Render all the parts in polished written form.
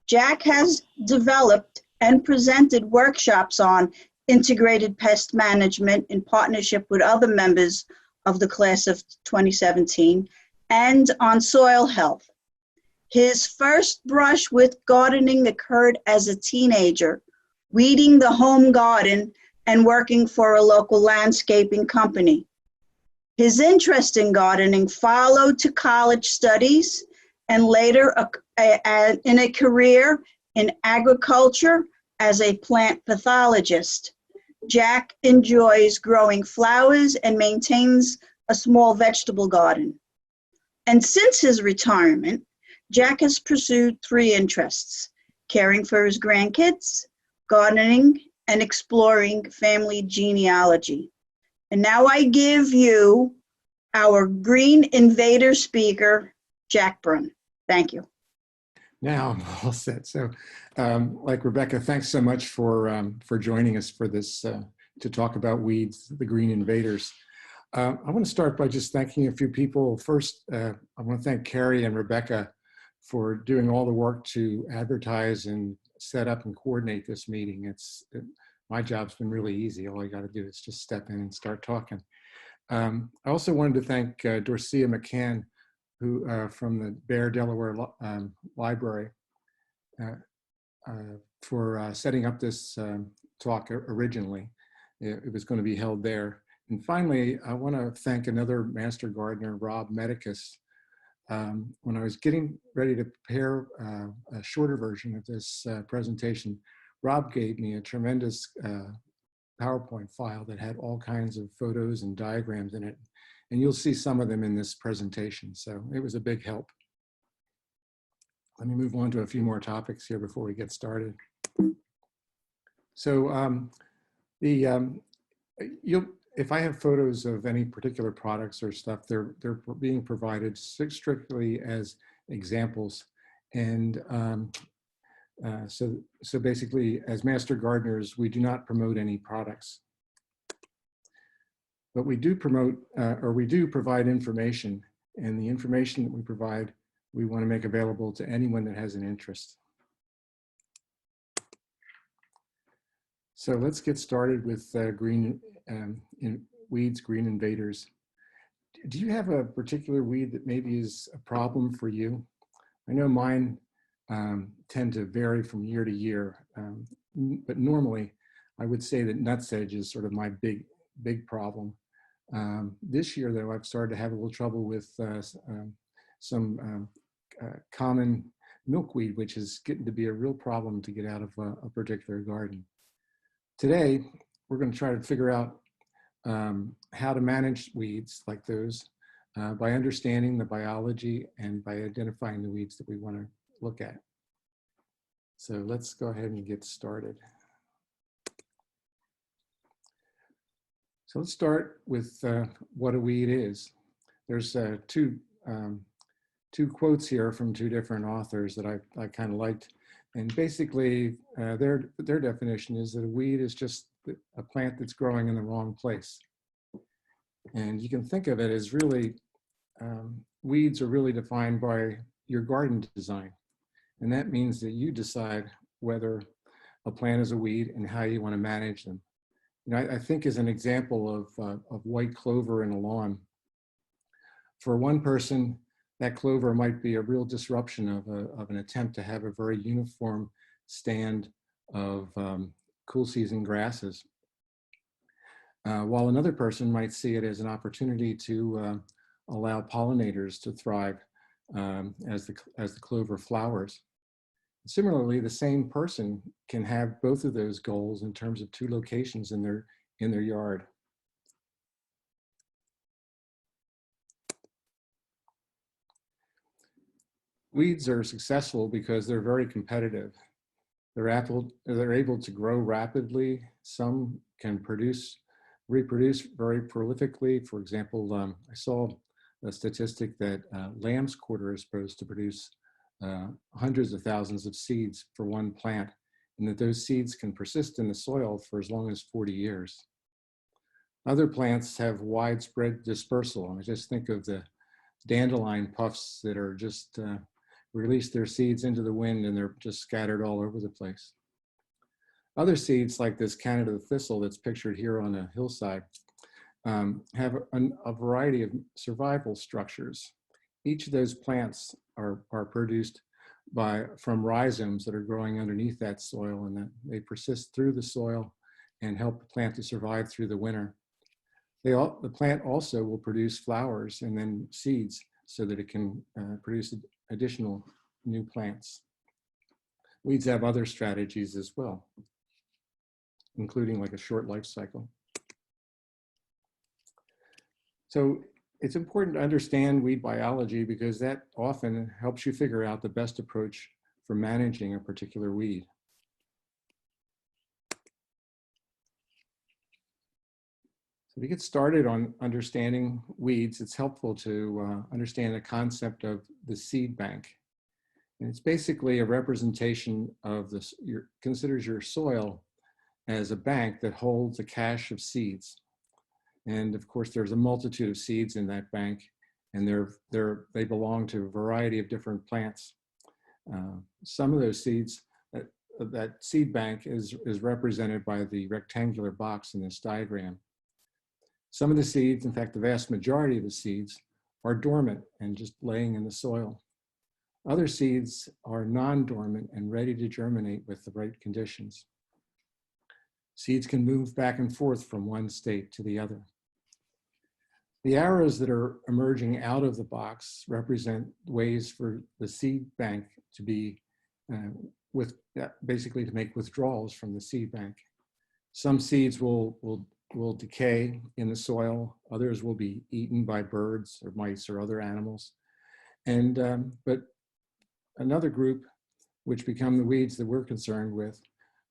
Jack has developed and presented workshops on integrated pest management in partnership with other members of the class of 2017 and on soil health. His first brush with gardening occurred as a teenager, weeding the home garden and working for a local landscaping company. His interest in gardening followed to college studies and later in a career in agriculture as a plant pathologist. Jack enjoys growing flowers and maintains a small vegetable garden. And since his retirement, Jack has pursued 3 interests: caring for his grandkids, gardening, and exploring family genealogy. And now I give you our Green Invader speaker, Jack Bruhn. Thank you. Now I'm all set. So like Rebecca, thanks so much for joining us for this, to talk about weeds, the Green Invaders. I want to start by just thanking a few people. First, I want to thank Carrie and Rebecca for doing all the work to advertise and set up and coordinate this meeting. My job's been really easy. All I got to do is just step in and start talking. I also wanted to thank Dorcia McCann, who from the Delaware Library, for setting up this talk originally. It was going to be held there. And finally, I want to thank another master gardener, Rob Medicus. When I was getting ready to prepare a shorter version of this presentation, Rob gave me a tremendous PowerPoint file that had all kinds of photos and diagrams in it. And you'll see some of them in this presentation. So it was a big help. Let me move on to a few more topics here before we get started. So if I have photos of any particular products or stuff, they're being provided strictly as examples. And so basically, as master gardeners, we do not promote any products. But we do promote, or we do provide information, and the information that we provide, we want to make available to anyone that has an interest. So let's get started with weeds, Green Invaders. Do you have a particular weed that maybe is a problem for you? I know mine tend to vary from year to year, but normally I would say that nutsedge is sort of my big problem. This year, though, I've started to have a little trouble with some common milkweed, which is getting to be a real problem to get out of a particular garden. Today, we're going to try to figure out how to manage weeds like those by understanding the biology and by identifying the weeds that we want to look at. So let's go ahead and get started. So let's start with what a weed is. There's two quotes here from 2 different authors that I kind of liked. And basically, their definition is that a weed is just a plant that's growing in the wrong place. And you can think of it as really, weeds are really defined by your garden design. And that means that you decide whether a plant is a weed and how you want to manage them. You know, I think as an example of white clover in a lawn, for one person, that clover might be a real disruption of an attempt to have a very uniform stand of cool season grasses. While another person might see it as an opportunity to allow pollinators to thrive as the clover flowers. Similarly, the same person can have both of those goals in terms of 2 locations in their yard. Weeds are successful because they're very competitive. They're able to grow rapidly. Some can reproduce very prolifically. For example, I saw a statistic that lamb's quarter is supposed to produce hundreds of thousands of seeds for one plant, and that those seeds can persist in the soil for as long as 40 years. Other plants have widespread dispersal. I just think of the dandelion puffs that are just release their seeds into the wind and they're just scattered all over the place. Other seeds, like this Canada thistle that's pictured here on a hillside, have a variety of survival structures. Each of those plants are produced from rhizomes that are growing underneath that soil, and that they persist through the soil and help the plant to survive through the winter. The plant also will produce flowers and then seeds so that it can produce additional new plants. Weeds have other strategies as well, including like a short life cycle. So it's important to understand weed biology because that often helps you figure out the best approach for managing a particular weed. So to get started on understanding weeds, it's helpful to understand the concept of the seed bank. And it's basically a representation of this, considers your soil as a bank that holds a cache of seeds. And of course, there's a multitude of seeds in that bank, and they belong to a variety of different plants. Some of those seeds, that seed bank is represented by the rectangular box in this diagram. Some of the seeds, in fact, the vast majority of the seeds, are dormant and just laying in the soil. Other seeds are non-dormant and ready to germinate with the right conditions. Seeds can move back and forth from one state to the other. The arrows that are emerging out of the box represent ways for the seed bank to be, basically to make withdrawals from the seed bank. Some seeds will decay in the soil. Others will be eaten by birds or mice or other animals. But another group, which become the weeds that we're concerned with,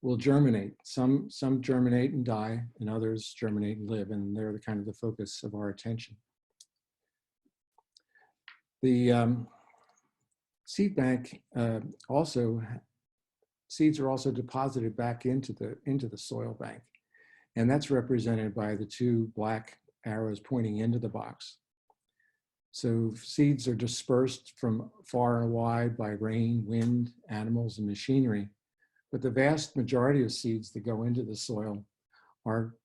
will germinate. Some germinate and die, and others germinate and live, and they're the kind of the focus of our attention. The seed bank seeds are also deposited back into the soil bank, and that's represented by the two black arrows pointing into the box. So seeds are dispersed from far and wide by rain, wind, animals, and machinery. But the vast majority of seeds that go into the soil are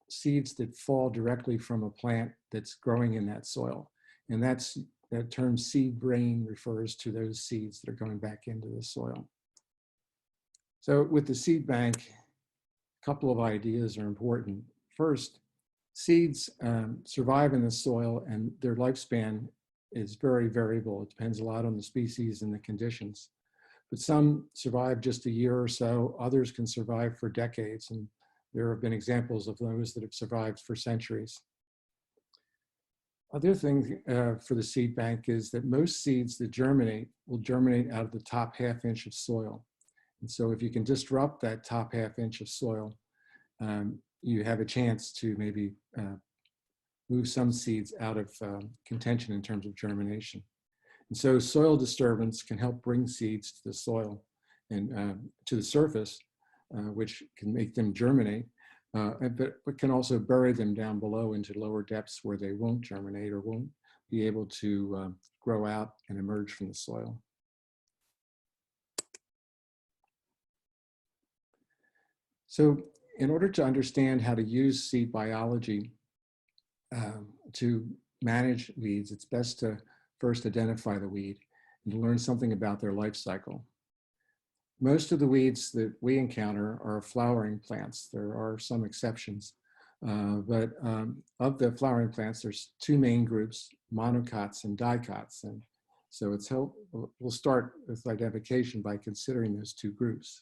seeds that fall directly from a plant that's growing in that soil. And that term seed brain refers to those seeds that are going back into the soil. So with the seed bank, a couple of ideas are important. First, seeds survive in the soil, and their lifespan is very variable. It depends a lot on the species and the conditions. But some survive just a year or so. Others can survive for decades, and there have been examples of those that have survived for centuries. Other thing for the seed bank is that most seeds that germinate will germinate out of the top half-inch of soil. And so if you can disrupt that top half-inch of soil, you have a chance to maybe move some seeds out of contention in terms of germination. And so soil disturbance can help bring seeds to the soil and to the surface, which can make them germinate, but can also bury them down below into lower depths where they won't germinate or won't be able to grow out and emerge from the soil. So in order to understand how to use seed biology to manage weeds, it's best to first identify the weed and to learn something about their life cycle. Most of the weeds that we encounter are flowering plants. There are some exceptions, but of the flowering plants, there's two main groups, monocots and dicots. And so we'll start with identification by considering those two groups.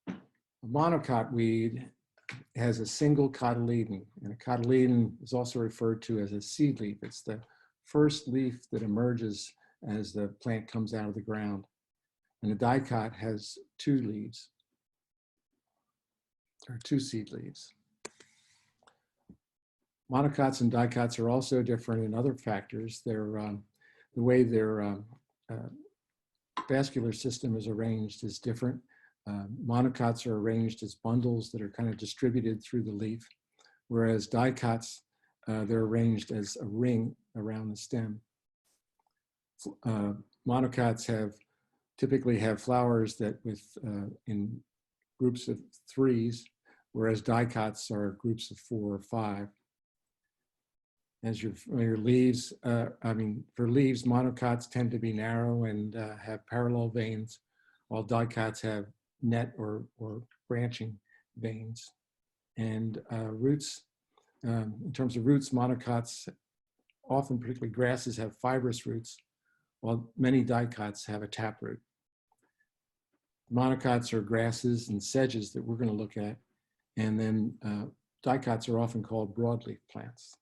A monocot weed has a single cotyledon, and a cotyledon is also referred to as a seed leaf. It's the first leaf that emerges as the plant comes out of the ground. And a dicot has two leaves, or two seed leaves. Monocots and dicots are also different in other factors. The way their vascular system is arranged is different. Monocots are arranged as bundles that are kind of distributed through the leaf, whereas dicots, they're arranged as a ring around the stem. Monocots typically have flowers that in groups of threes, whereas dicots are groups of 4 or 5. As your leaves, for leaves, monocots tend to be narrow and have parallel veins, while dicots have net or branching veins. And roots, in terms of roots, monocots, often particularly grasses, have fibrous roots, while many dicots have a taproot. Monocots are grasses and sedges that we're going to look at, and then dicots are often called broadleaf plants.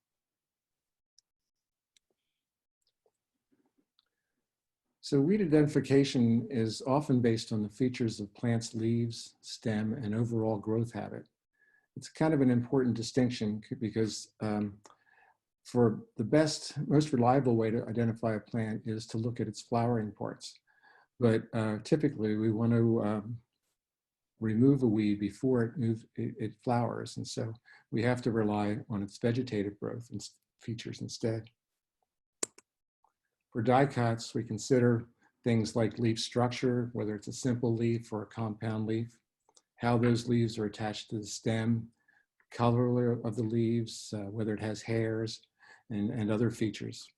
So weed identification is often based on the features of plants' leaves, stem, and overall growth habit. It's kind of an important distinction because for the most reliable way to identify a plant is to look at its flowering parts. But typically we want to remove a weed before it flowers. And so we have to rely on its vegetative growth and features instead. For dicots, we consider things like leaf structure, whether it's a simple leaf or a compound leaf, how those leaves are attached to the stem, color of the leaves, whether it has hairs, and other features.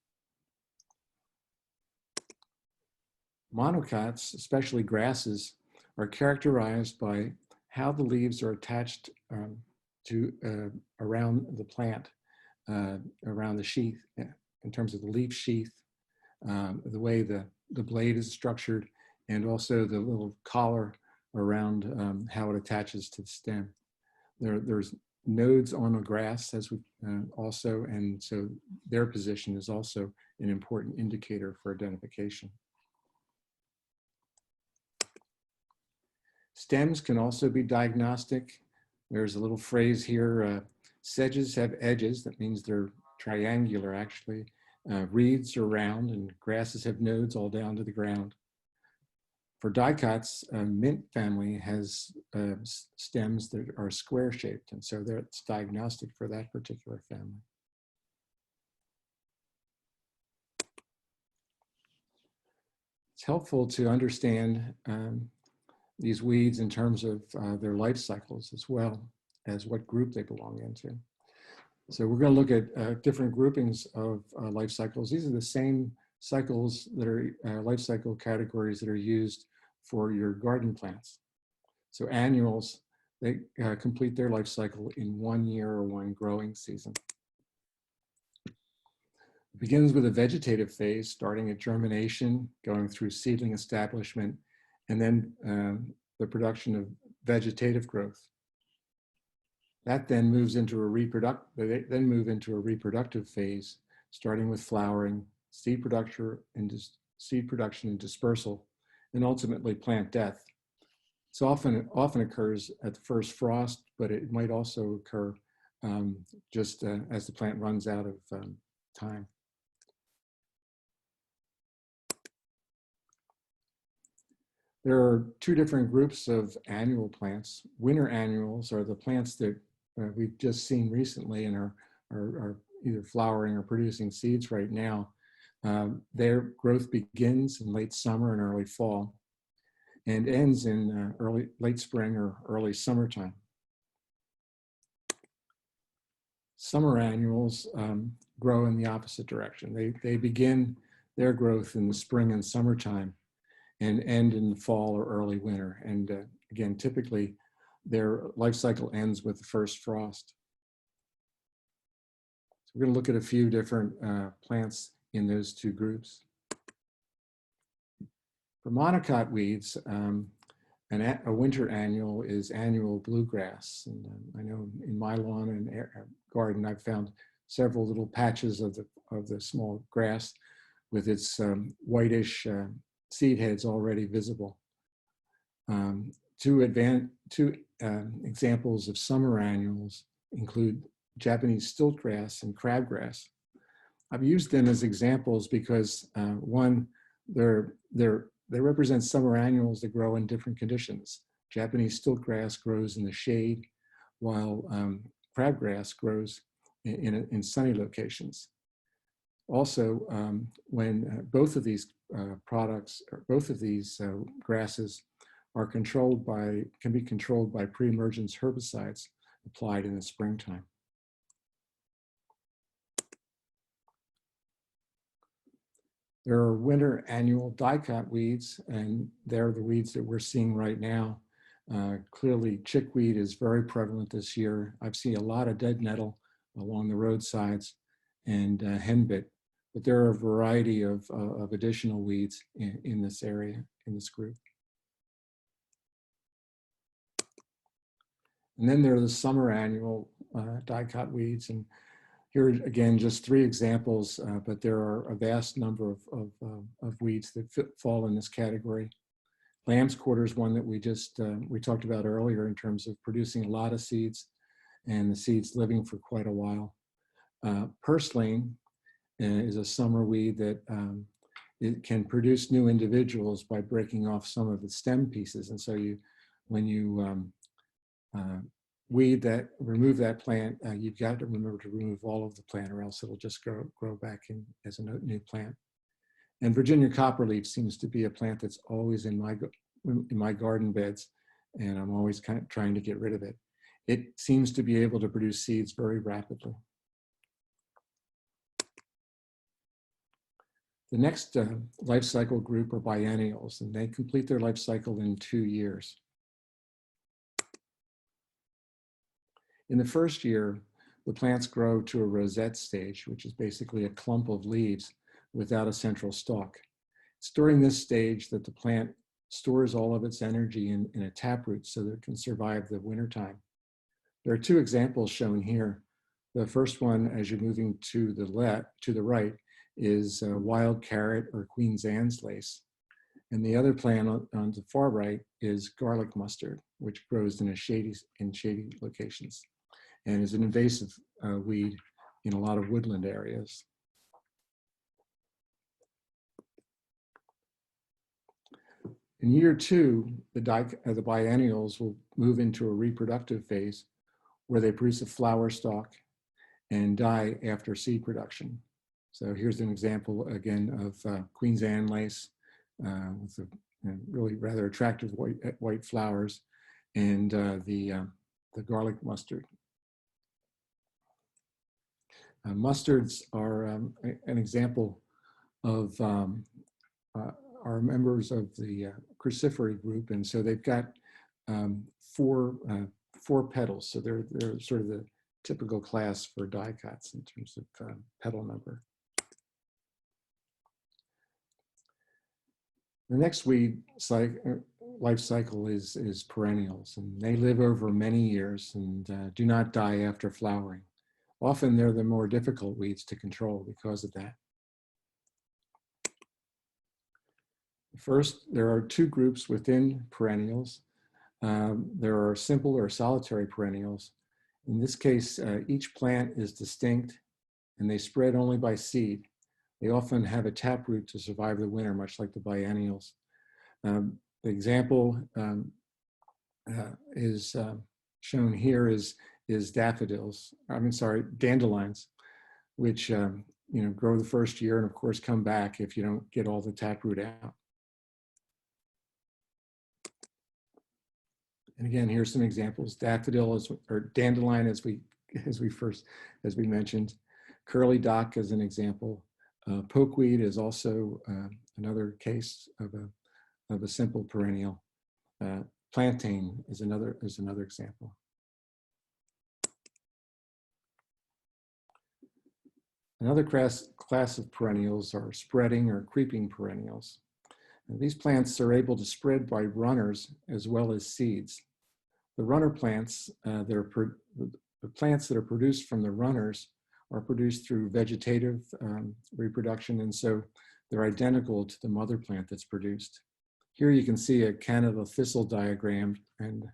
Monocots, especially grasses, are characterized by how the leaves are attached around the plant, around the sheath, in terms of the leaf sheath, the way the blade is structured, and also the little collar around how it attaches to the stem. There's nodes on a grass as we also, and so their position is also an important indicator for identification. Stems can also be diagnostic. There's a little phrase here, sedges have edges, that means they're triangular actually. Reeds are round and grasses have nodes all down to the ground. For dicots, mint family has stems that are square shaped, and so it's diagnostic for that particular family. It's helpful to understand these weeds in terms of their life cycles as well as what group they belong into. So we're going to look at different groupings of life cycles. These are the same cycles that are life cycle categories that are used for your garden plants. So annuals, they complete their life cycle in 1 year or 1 growing season. It begins with a vegetative phase, starting at germination, going through seedling establishment, and then the production of vegetative growth. That then moves into they then move into a reproductive phase, starting with flowering, seed production and dispersal, and ultimately plant death. It often occurs at the first frost, but it might also occur just as the plant runs out of time. There are 2 different groups of annual plants. Winter annuals are the plants that we've just seen recently and are either flowering or producing seeds right now. Their growth begins in late summer and early fall and ends in late spring or early summertime. Summer annuals grow in the opposite direction. They begin their growth in the spring and summertime and end in the fall or early winter. And again, typically their life cycle ends with the first frost. So we're going to look at a few different plants in those 2 groups. For monocot weeds, a winter annual is annual bluegrass. And I know in my lawn and garden, I've found several little patches of the small grass with its whitish seed heads already visible. 2 examples of summer annuals include Japanese stiltgrass and crabgrass. I've used them as examples because one, they represent summer annuals that grow in different conditions. Japanese stiltgrass grows in the shade, while crabgrass grows in sunny locations. Also, when both of these products, or both of these grasses are controlled by, can be controlled by pre-emergence herbicides applied in the springtime. There are winter annual dicot weeds, and they're the weeds that we're seeing right now. Clearly, chickweed is very prevalent this year. I've seen a lot of dead nettle along the roadsides and henbit, but there are a variety of additional weeds in this area, in this group. And then there are the summer annual dicot weeds, and here again, just 3 examples, but there are a vast number of weeds that fall in this category. Lamb's quarter is one that we talked about earlier in terms of producing a lot of seeds and the seeds living for quite a while. Purslane is a summer weed that it can produce new individuals by breaking off some of the stem pieces. And so when you remove that plant, you've got to remember to remove all of the plant, or else it'll just grow back in as a new plant. And Virginia copperleaf seems to be a plant that's always in my garden beds, and I'm always kind of trying to get rid of it. It seems to be able to produce seeds very rapidly. The next life cycle group are biennials, and they complete their life cycle in 2 years. In the first year, the plants grow to a rosette stage, which is basically a clump of leaves without a central stalk. It's during this stage that the plant stores all of its energy in a taproot so that it can survive the wintertime. There are 2 examples shown here. The first one, as you're moving to the right, is wild carrot or Queen's Anne's lace. And the other plant on the far right is garlic mustard, which grows in shady locations and is an invasive weed in a lot of woodland areas. In year 2, the biennials will move into a reproductive phase where they produce a flower stalk and die after seed production. So here's an example again of Queen's Anne lace with really rather attractive white flowers, and the garlic mustard. Mustards are an example of are members of the crucifery group, and so they've got 4 petals. So they're sort of the typical class for dicots in terms of petal number. The next weed life cycle is perennials, and they live over many years and do not die after flowering. Often they're the more difficult weeds to control because of that. First, there are 2 groups within perennials. There are simple or solitary perennials. In this case, each plant is distinct and they spread only by seed. They often have a taproot to survive the winter, much like the biennials. The example is shown here is dandelions, which grow the first year and of course come back if you don't get all the taproot out. And again, here's some examples. Daffodil or dandelion, as we mentioned. Curly dock is an example. Pokeweed is also another case of a simple perennial. Plantain is another example. Another class of perennials are spreading or creeping perennials. And these plants are able to spread by runners as well as seeds. The runner plants, the plants that are produced from the runners are produced through vegetative reproduction, and so they're identical to the mother plant that's produced. Here you can see a Canada thistle diagram, and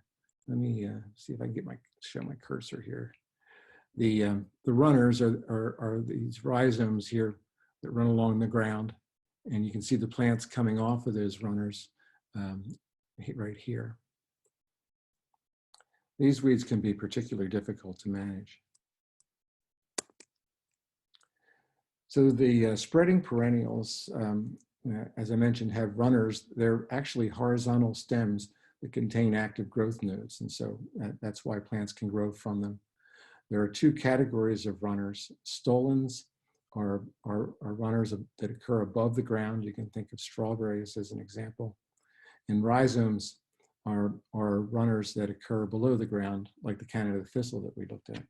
let me see if I can show my cursor here. The runners are these rhizomes here that run along the ground, and you can see the plants coming off of those runners right here. These weeds can be particularly difficult to manage. So the spreading perennials, as I mentioned, have runners. They're actually horizontal stems that contain active growth nodes. And so that's why plants can grow from them. There are two categories of runners. Stolons are runners that occur above the ground. You can think of strawberries as an example. And rhizomes are runners that occur below the ground, like the Canada thistle that we looked at.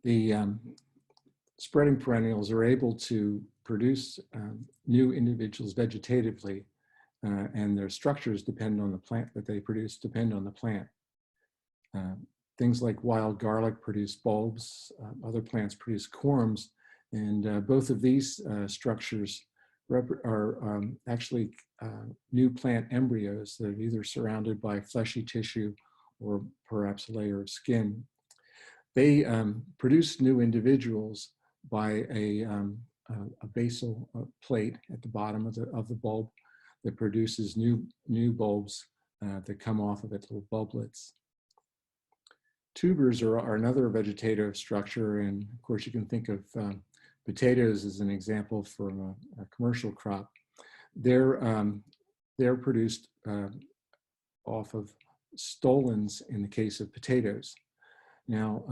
The spreading perennials are able to produce new individuals vegetatively, and their structures depend on the plant that they produce, depend on the plant. Things like wild garlic produce bulbs, other plants produce corms, and both of these structures are actually new plant embryos that are either surrounded by fleshy tissue or perhaps a layer of skin. They produce new individuals by a basal plate at the bottom of the bulb that produces new bulbs that come off of it, little bulblets. Tubers are another vegetative structure, and of course you can think of potatoes as an example for a commercial crop. They're produced off of stolons in the case of potatoes. Now,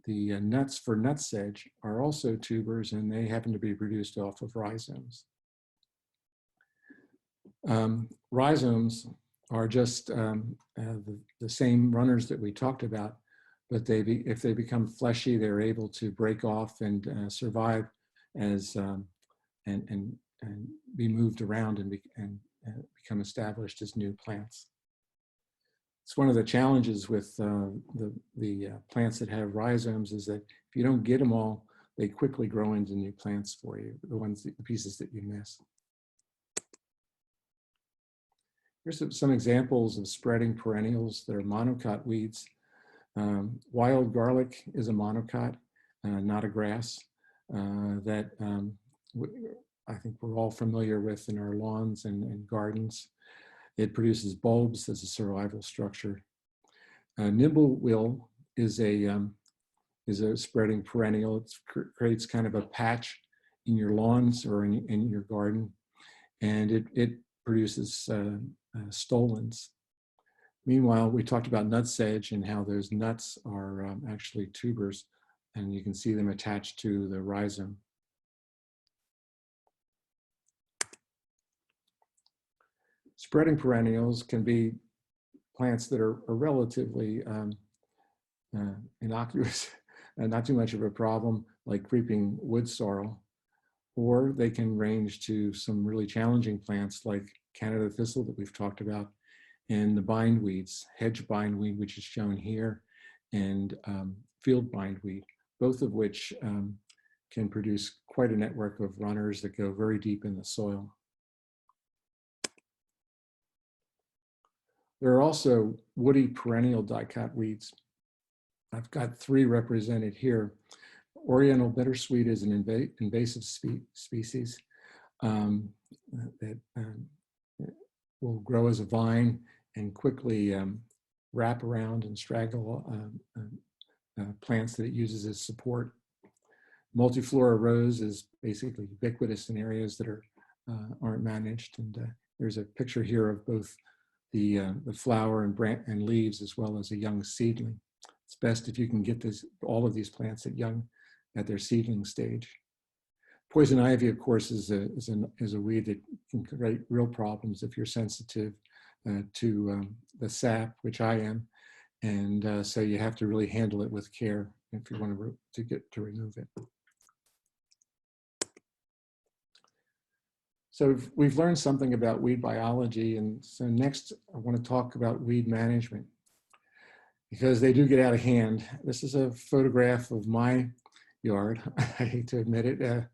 the nuts for nutsedge are also tubers, and they happen to be produced off of rhizomes. Rhizomes are just the same runners that we talked about, but if they become fleshy, they're able to break off and survive as and be moved around and become established as new plants. It's one of the challenges with the plants that have rhizomes is that if you don't get them all, they quickly grow into new plants for you, the pieces that you miss. Here's some examples of spreading perennials that are monocot weeds. Wild garlic is a monocot, not a grass, that I think we're all familiar with in our lawns and gardens. It produces bulbs as a survival structure. Nimblewill is a spreading perennial. It creates kind of a patch in your lawns or in your garden, and it produces stolons. Meanwhile, we talked about nutsedge and how those nuts are actually tubers, and you can see them attached to the rhizome. Spreading perennials can be plants that are relatively innocuous and not too much of a problem, like creeping wood sorrel, or they can range to some really challenging plants like Canada thistle that we've talked about, and the bindweeds, hedge bindweed, which is shown here, and field bindweed, both of which can produce quite a network of runners that go very deep in the soil. There are also woody perennial dicot weeds. I've got three represented here. Oriental bittersweet is an invasive species that will grow as a vine and quickly wrap around and straggle plants that it uses as support. Multiflora rose is basically ubiquitous in areas that aren't managed, and there's a picture here of both the flower and leaves as well as a young seedling. It's best if you can get all of these plants at their seedling stage. Poison ivy, of course, is a weed that can create real problems if you're sensitive to the sap, which I am, and so you have to really handle it with care if you want to remove it. So we've learned something about weed biology, and so next I want to talk about weed management, because they do get out of hand. This is a photograph of my yard, I hate to admit it,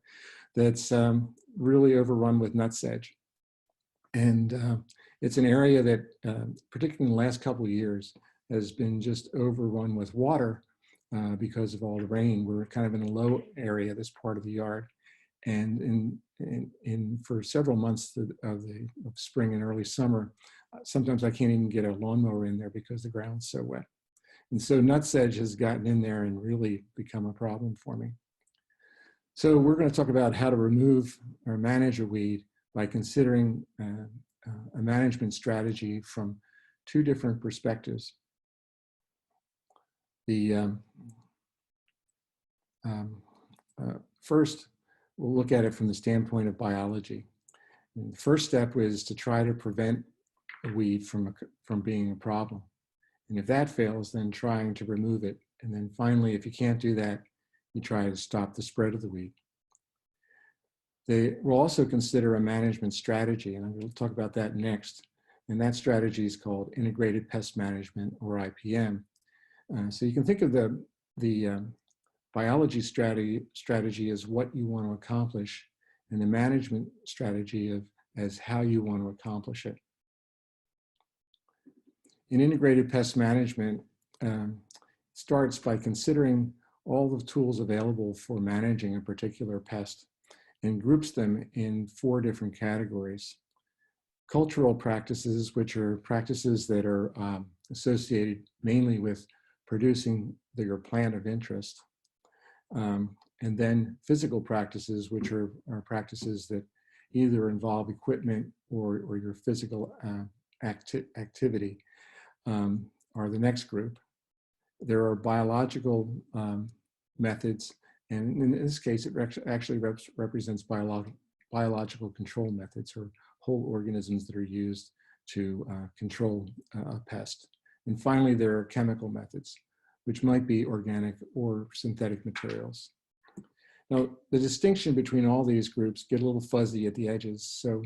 that's really overrun with nutsedge. And it's an area that, particularly in the last couple of years, has been just overrun with water because of all the rain. We're kind of in a low area, this part of the yard. And for several months of spring and early summer, sometimes I can't even get a lawnmower in there because the ground's so wet. And so nutsedge has gotten in there and really become a problem for me. So we're going to talk about how to remove or manage a weed by considering a management strategy from two different perspectives. The first, we'll look at it from the standpoint of biology. And the first step is to try to prevent a weed from being a problem. And if that fails, then trying to remove it. And then finally, if you can't do that, you try to stop the spread of the weed. They will also consider a management strategy, and I'm going to talk about that next. And that strategy is called Integrated Pest Management, or IPM. So you can think of the biology strategy as what you want to accomplish, and the management strategy as how you want to accomplish it. In integrated pest management, starts by considering all the tools available for managing a particular pest and groups them in 4 different categories. Cultural practices, which are practices that are associated mainly with producing your plant of interest. And then physical practices, which are practices that either involve equipment or your physical activity, are the next group. There are biological methods, and in this case, it actually represents biological control methods, or whole organisms that are used to control a pest. And finally, there are chemical methods, which might be organic or synthetic materials. Now, the distinction between all these groups get a little fuzzy at the edges. So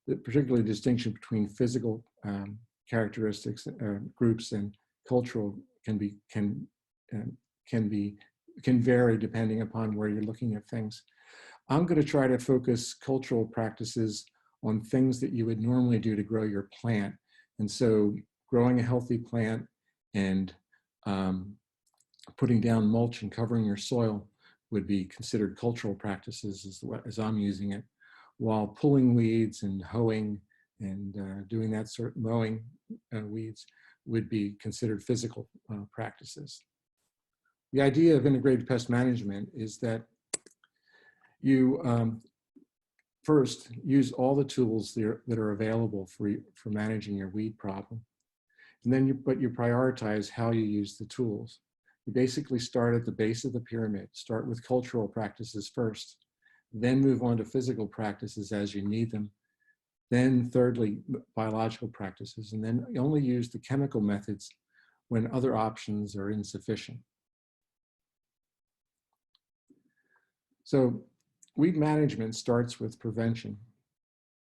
particularly the distinction between physical characteristics groups and cultural can vary depending upon where you're looking at things. I'm going to try to focus cultural practices on things that you would normally do to grow your plant. And so growing a healthy plant and putting down mulch and covering your soil would be considered cultural practices as I'm using it, while pulling weeds and hoeing and doing that sort of mowing weeds would be considered physical practices. The idea of integrated pest management is that you first use all the tools that are available for managing your weed problem. And then you prioritize how you use the tools. You basically start at the base of the pyramid, start with cultural practices first, then move on to physical practices as you need them. Then thirdly, biological practices, and then you only use the chemical methods when other options are insufficient. So weed management starts with prevention.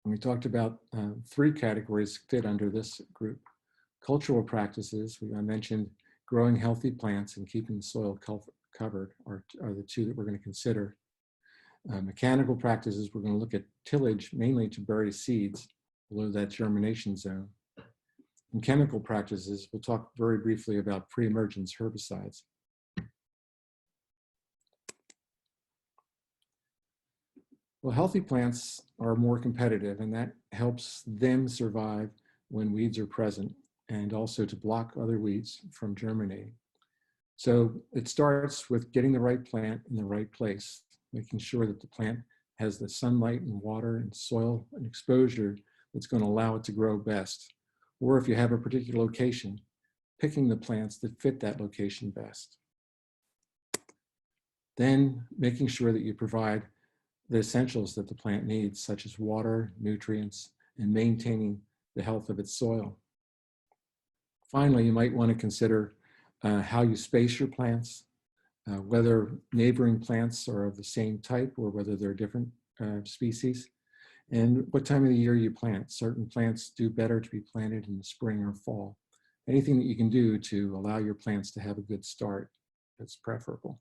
And we talked about 3 categories fit under this group. Cultural practices, I mentioned growing healthy plants and keeping the soil covered are the 2 that we're going to consider. Mechanical practices, we're going to look at tillage mainly to bury seeds below that germination zone. And chemical practices, we'll talk very briefly about pre-emergence herbicides. Well, healthy plants are more competitive, and that helps them survive when weeds are present, and also to block other weeds from germinating. So it starts with getting the right plant in the right place, making sure that the plant has the sunlight and water and soil and exposure that's going to allow it to grow best. Or if you have a particular location, picking the plants that fit that location best. Then making sure that you provide the essentials that the plant needs, such as water, nutrients, and maintaining the health of its soil. Finally, you might want to consider how you space your plants, whether neighboring plants are of the same type or whether they're different species, and what time of the year you plant. Certain plants do better to be planted in the spring or fall. Anything that you can do to allow your plants to have a good start, that's preferable.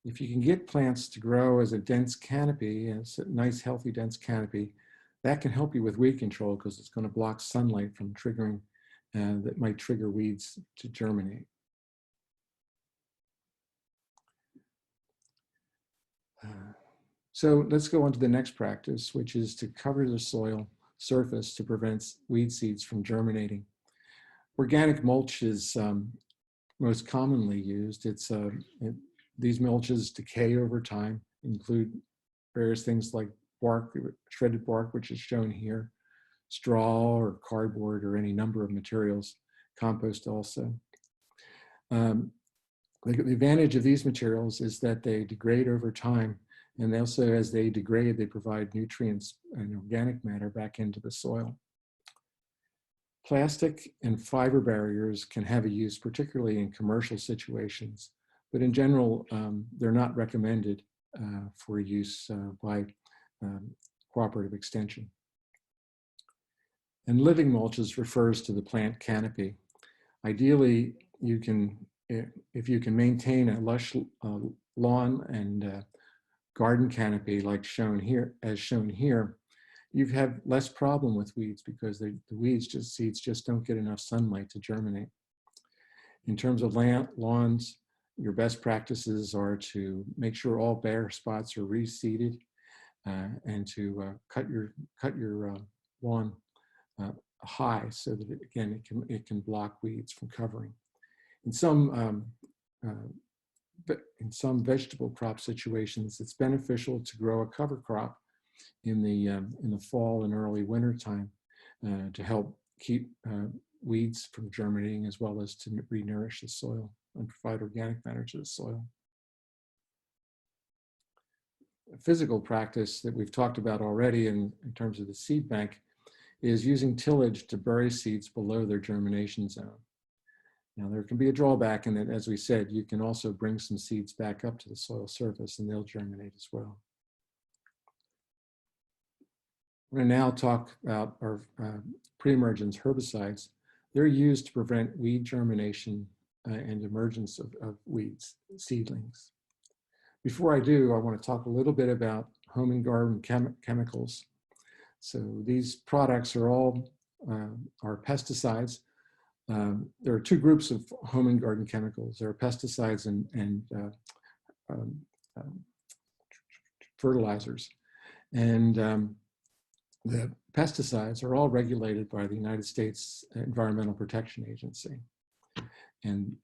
If you can get plants to grow as a dense canopy, as a nice, healthy, dense canopy, that can help you with weed control because it's going to block sunlight from triggering, that might trigger weeds to germinate. So let's go on to the next practice, which is to cover the soil surface to prevent weed seeds from germinating. Organic mulch is most commonly used. These mulches decay over time, include various things like bark, shredded bark, which is shown here, straw or cardboard or any number of materials, compost also. The advantage of these materials is that they degrade over time, and also as they degrade, they provide nutrients and organic matter back into the soil. Plastic and fiber barriers can have a use, particularly in commercial situations, but in general, they're not recommended for use by cooperative extension. And living mulches refers to the plant canopy. Ideally, if you can maintain a lush lawn and garden canopy like shown here, you have less problem with weeds because the seeds just don't get enough sunlight to germinate. In terms of lawns, your best practices are to make sure all bare spots are reseeded and to cut your lawn high so that it can block weeds from covering. In some vegetable crop situations, it's beneficial to grow a cover crop in the fall and early winter time to help keep weeds from germinating, as well as to re-nourish the soil and provide organic matter to the soil. A physical practice that we've talked about already in terms of the seed bank is using tillage to bury seeds below their germination zone. Now, there can be a drawback in that, as we said, you can also bring some seeds back up to the soil surface and they'll germinate as well. We're going to now talk about our pre-emergence herbicides. They're used to prevent weed germination and emergence of weeds, seedlings. Before I do, I want to talk a little bit about home and garden chemicals. So these products are all are pesticides. There are two groups of home and garden chemicals. There are pesticides and fertilizers. And the pesticides are all regulated by the United States Environmental Protection Agency. And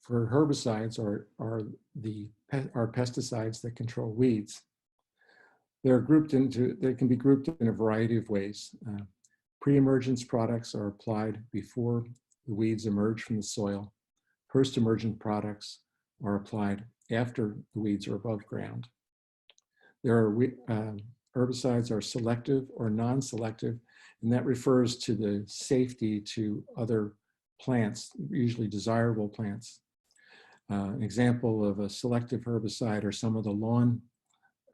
for herbicides are pesticides that control weeds. They can be grouped in a variety of ways. Pre-emergence products are applied before the weeds emerge from the soil. Post-emergent products are applied after the weeds are above ground. Herbicides are selective or non-selective, and that refers to the safety to other plants, usually desirable plants. An example of a selective herbicide are some of the lawn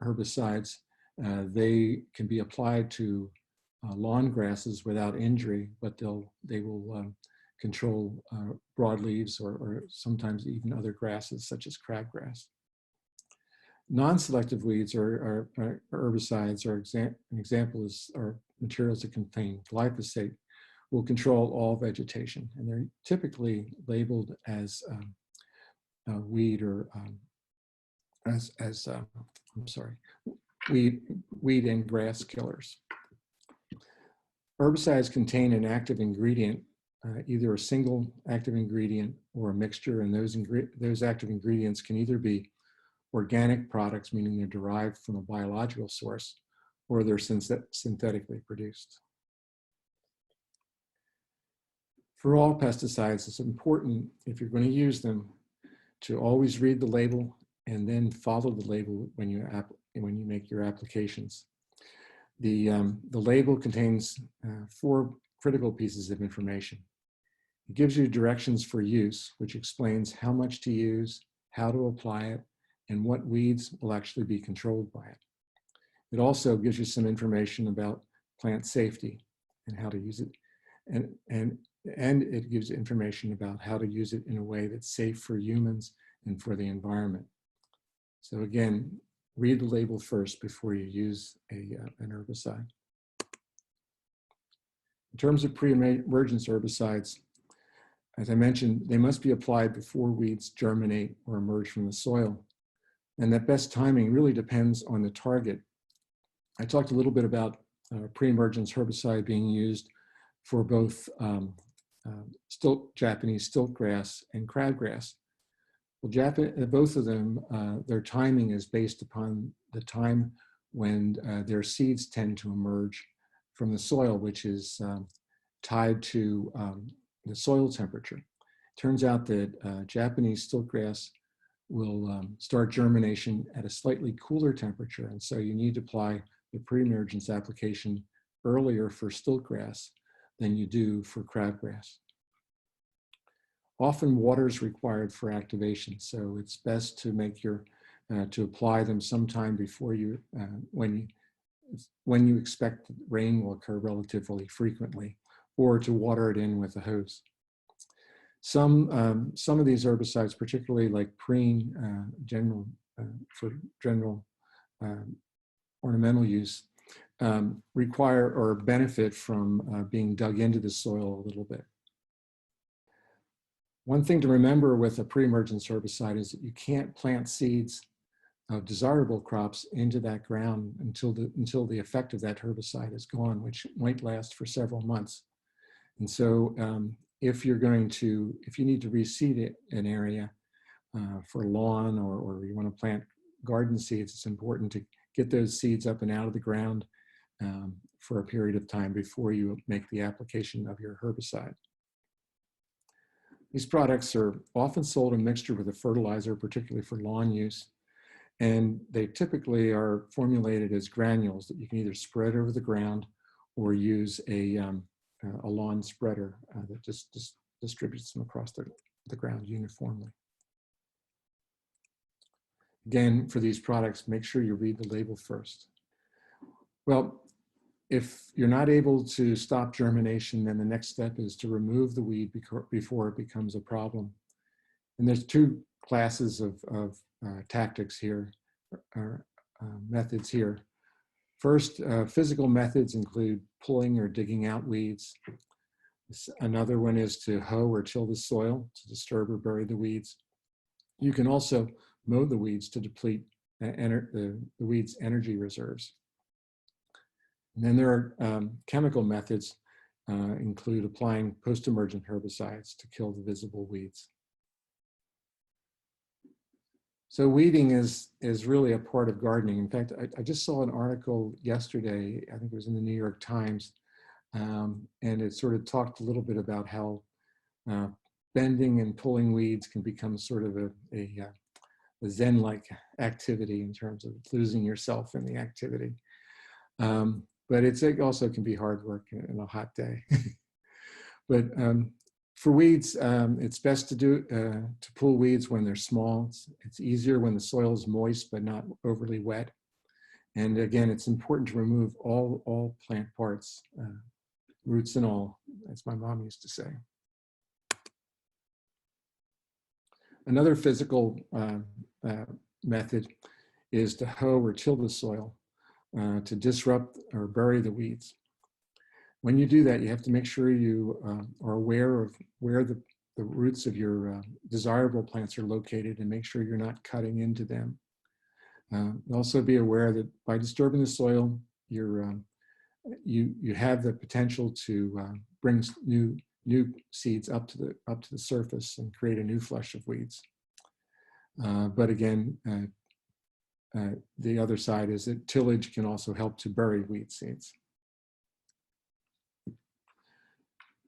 herbicides. They can be applied to lawn grasses without injury, but they will control broadleaves or sometimes even other grasses such as crabgrass. Non-selective weeds or herbicides an example are materials that contain glyphosate, will control all vegetation, and they're typically labeled as weed or weed and grass killers. Herbicides contain an active ingredient, either a single active ingredient or a mixture, and those active ingredients can either be organic products, meaning they're derived from a biological source, or they're synthetically produced. For all pesticides, it's important, if you're going to use them, to always read the label and then follow the label when you make your applications. The label contains 4 critical pieces of information. It gives you directions for use, which explains how much to use, how to apply it, and what weeds will actually be controlled by it. It also gives you some information about plant safety and how to use it. And it gives information about how to use it in a way that's safe for humans and for the environment. So again, read the label first before you use an herbicide. In terms of pre-emergence herbicides, as I mentioned, they must be applied before weeds germinate or emerge from the soil. And that best timing really depends on the target. I talked a little bit about pre-emergence herbicide being used for both Japanese stiltgrass and crabgrass. Well, both of them, their timing is based upon the time when their seeds tend to emerge from the soil, which is tied to the soil temperature. Turns out that Japanese stiltgrass will start germination at a slightly cooler temperature, and so you need to apply the pre-emergence application earlier for stiltgrass than you do for crabgrass. Often water is required for activation, so it's best to make to apply them sometime before you, when you expect rain will occur relatively frequently, or to water it in with a hose. Some of these herbicides, particularly like preen, for general ornamental use, require or benefit from being dug into the soil a little bit. One thing to remember with a pre-emergence herbicide is that you can't plant seeds of desirable crops into that ground until the effect of that herbicide is gone, which might last for several months. And so if you need to reseed an area for lawn or you want to plant garden seeds, it's important to get those seeds up and out of the ground for a period of time before you make the application of your herbicide. These products are often sold in mixture with a fertilizer, particularly for lawn use. And they typically are formulated as granules that you can either spread over the ground or use a lawn spreader that just distributes them across the ground uniformly. Again, for these products, make sure you read the label first. Well, if you're not able to stop germination, then the next step is to remove the weed before it becomes a problem. And there's two classes of tactics here, or methods here. First, physical methods include pulling or digging out weeds. Another one is to hoe or till the soil to disturb or bury the weeds. You can also mow the weeds to deplete the weeds' energy reserves. And then there are chemical methods, include applying post-emergent herbicides to kill the visible weeds. So weeding is really a part of gardening. In fact, I just saw an article yesterday, I think it was in the New York Times, and it sort of talked a little bit about how bending and pulling weeds can become sort of a Zen-like activity in terms of losing yourself in the activity. But it also can be hard work in a hot day. But for weeds, it's best to pull weeds when they're small. It's easier when the soil is moist but not overly wet. And again, it's important to remove all plant parts, roots and all, as my mom used to say. Another physical method is to hoe or till the soil to disrupt or bury the weeds. When you do that, you have to make sure you are aware of where the roots of your desirable plants are located and make sure you're not cutting into them. Also be aware that by disturbing the soil, you have the potential to bring new seeds up to the surface and create a new flush of weeds. But again, the other side is that tillage can also help to bury weed seeds.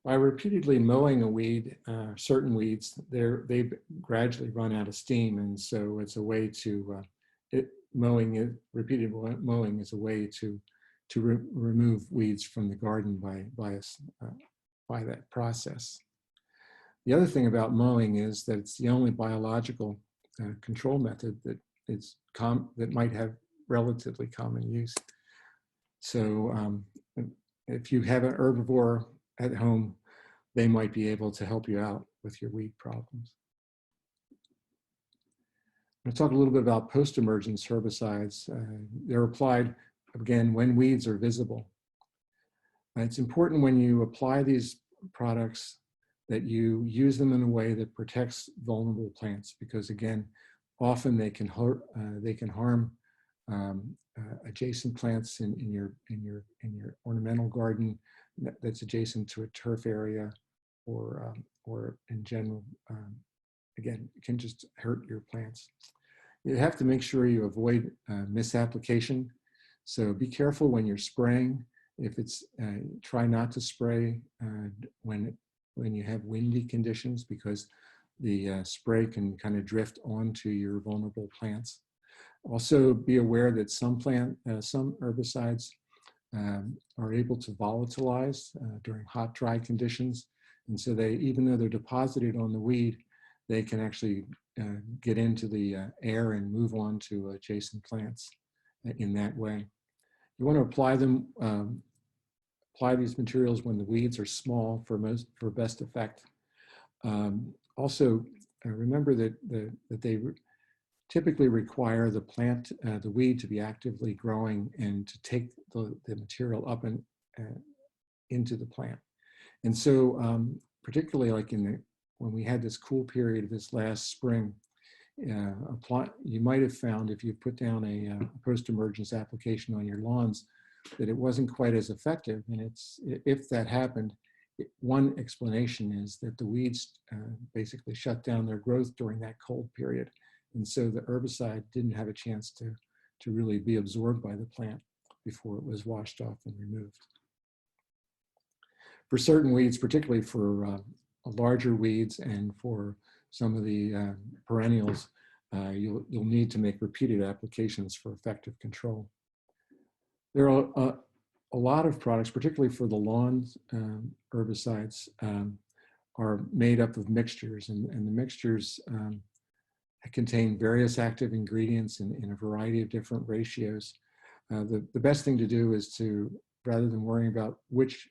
By repeatedly mowing a weed, certain weeds, they gradually run out of steam, and so it's a way to repeated mowing is a way to remove weeds from the garden by that process. The other thing about mowing is that it's the only biological control method that might have relatively common use. So if you have an herbivore at home, they might be able to help you out with your weed problems. I'm going to talk a little bit about post-emergence herbicides. They're applied, again, when weeds are visible. It's important when you apply these products that you use them in a way that protects vulnerable plants, because again, often they can harm adjacent plants in your ornamental garden that's adjacent to a turf area or in general, again, it can just hurt your plants. You have to make sure you avoid misapplication. So be careful when you're spraying. If it's, try not to spray when you have windy conditions, because the spray can kind of drift onto your vulnerable plants. Also be aware that some herbicides are able to volatilize during hot, dry conditions. And so they, even though they're deposited on the weed, they can actually get into the air and move on to adjacent plants in that way. You want to apply them, apply these materials when the weeds are small for best effect. Also, remember that they typically require the plant, the weed, to be actively growing and to take the material up and into the plant. And so, particularly like when we had this cool period this last spring, you might have found, if you put down a post-emergence application on your lawns, that it wasn't quite as effective. And if that happened, one explanation is that the weeds basically shut down their growth during that cold period. And so the herbicide didn't have a chance to really be absorbed by the plant before it was washed off and removed. For certain weeds, particularly for larger weeds and for some of the perennials, you'll need to make repeated applications for effective control. There are a lot of products, particularly for the lawn herbicides, are made up of mixtures, and the mixtures contain various active ingredients in a variety of different ratios. The best thing to do is to, rather than worrying about which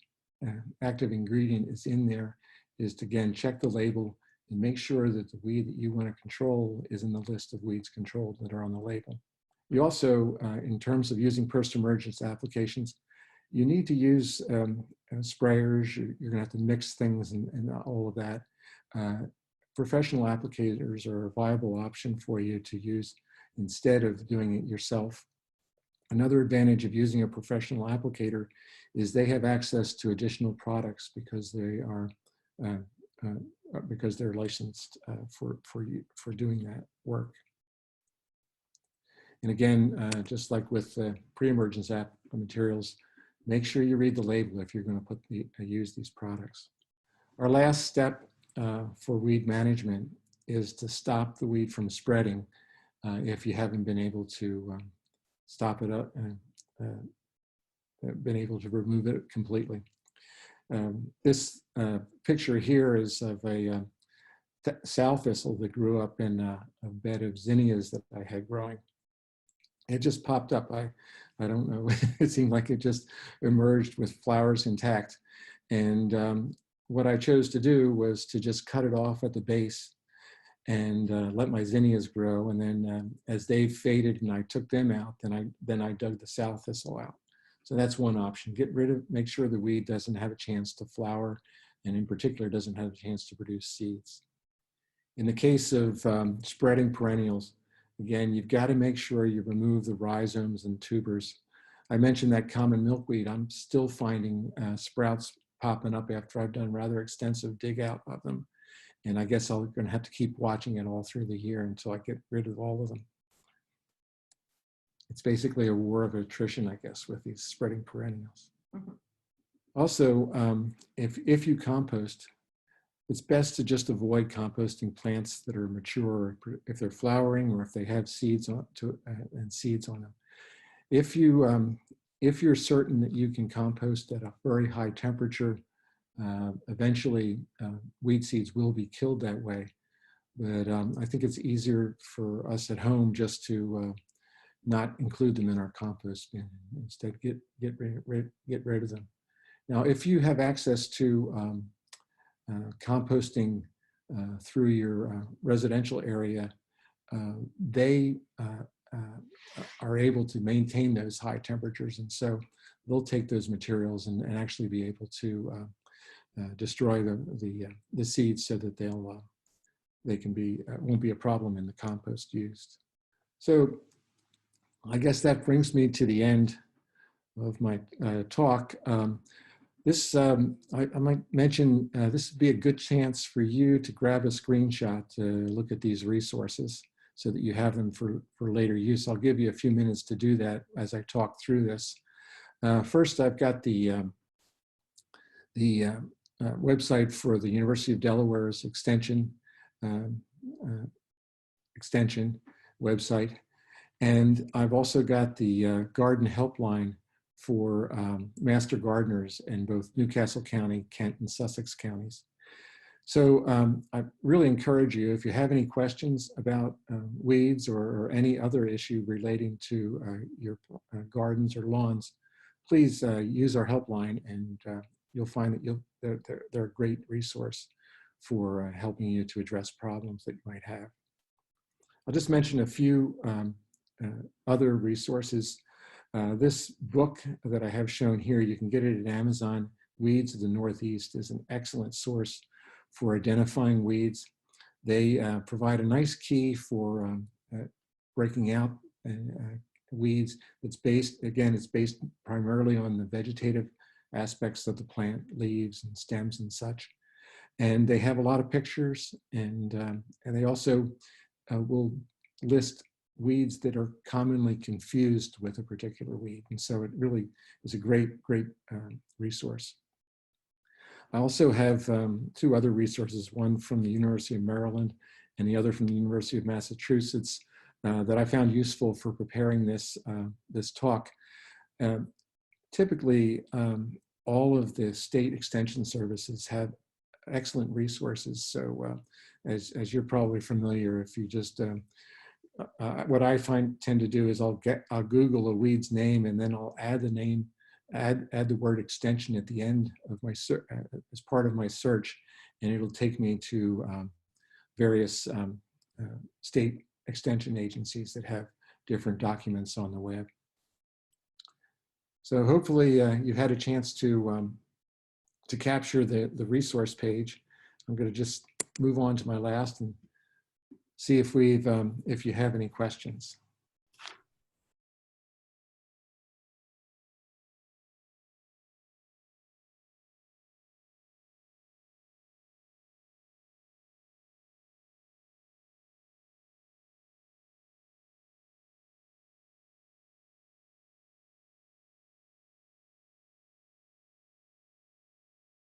active ingredient is in there, is to again check the label and make sure that the weed that you want to control is in the list of weeds controlled that are on the label. You also, in terms of using post-emergence applications, you need to use sprayers. You're going to have to mix things and all of that. Professional applicators are a viable option for you to use instead of doing it yourself. Another advantage of using a professional applicator is they have access to additional products because they are because they're licensed for doing that work. And again, just like with pre-emergence materials, make sure you read the label if you're going to use these products. Our last step for weed management is to stop the weed from spreading if you haven't been able to stop it up and been able to remove it completely. This picture here is of a sow thistle that grew up in a bed of zinnias that I had growing. It just popped up. I don't know, it seemed like it just emerged with flowers intact. And what I chose to do was to just cut it off at the base and let my zinnias grow. And then as they faded and I took them out, then I dug the sow thistle out. So that's one option. Make sure the weed doesn't have a chance to flower, and in particular doesn't have a chance to produce seeds. In the case of spreading perennials, again, you've got to make sure you remove the rhizomes and tubers. I mentioned that common milkweed. I'm still finding sprouts popping up after I've done rather extensive dig out of them. And I guess I'm going to have to keep watching it all through the year until I get rid of all of them. It's basically a war of attrition, I guess, with these spreading perennials. Mm-hmm. Also, if you compost, it's best to just avoid composting plants that are mature, if they're flowering or if they have seeds on them. If you're certain that you can compost at a very high temperature, eventually weed seeds will be killed that way. But I think it's easier for us at home just to not include them in our compost bin. Instead, get rid of them. Now, if you have access to composting through your residential area, they are able to maintain those high temperatures, and so they'll take those materials and actually be able to destroy the seeds so that they can be won't be a problem in the compost used. So I guess that brings me to the end of my talk. This, I might mention, this would be a good chance for you to grab a screenshot to look at these resources so that you have them for later use. I'll give you a few minutes to do that as I talk through this. First, I've got the website for the University of Delaware's extension website. And I've also got the garden helpline for master gardeners in both Newcastle County, Kent, and Sussex counties. So I really encourage you, if you have any questions about weeds or any other issue relating to your gardens or lawns, please use our helpline, and you'll find that they're a great resource for helping you to address problems that you might have. I'll just mention a few other resources. This book that I have shown here, you can get it at Amazon. Weeds of the Northeast is an excellent source for identifying weeds. They provide a nice key for breaking out weeds. It's based primarily on the vegetative aspects of the plant, leaves and stems and such. And they have a lot of pictures, and they also will list weeds that are commonly confused with a particular weed. And so it really is a great resource. I also have two other resources, one from the University of Maryland and the other from the University of Massachusetts, that I found useful for preparing this, this talk. Typically, all of the state extension services have excellent resources. So as you're probably familiar, if you just, what I tend to do is I'll Google a weed's name, and then I'll add the name, add the word extension at the end of my as part of my search, and it'll take me to various state extension agencies that have different documents on the web. So hopefully you've had a chance to capture the resource page. I'm going to just move on to my last and see if you have any questions.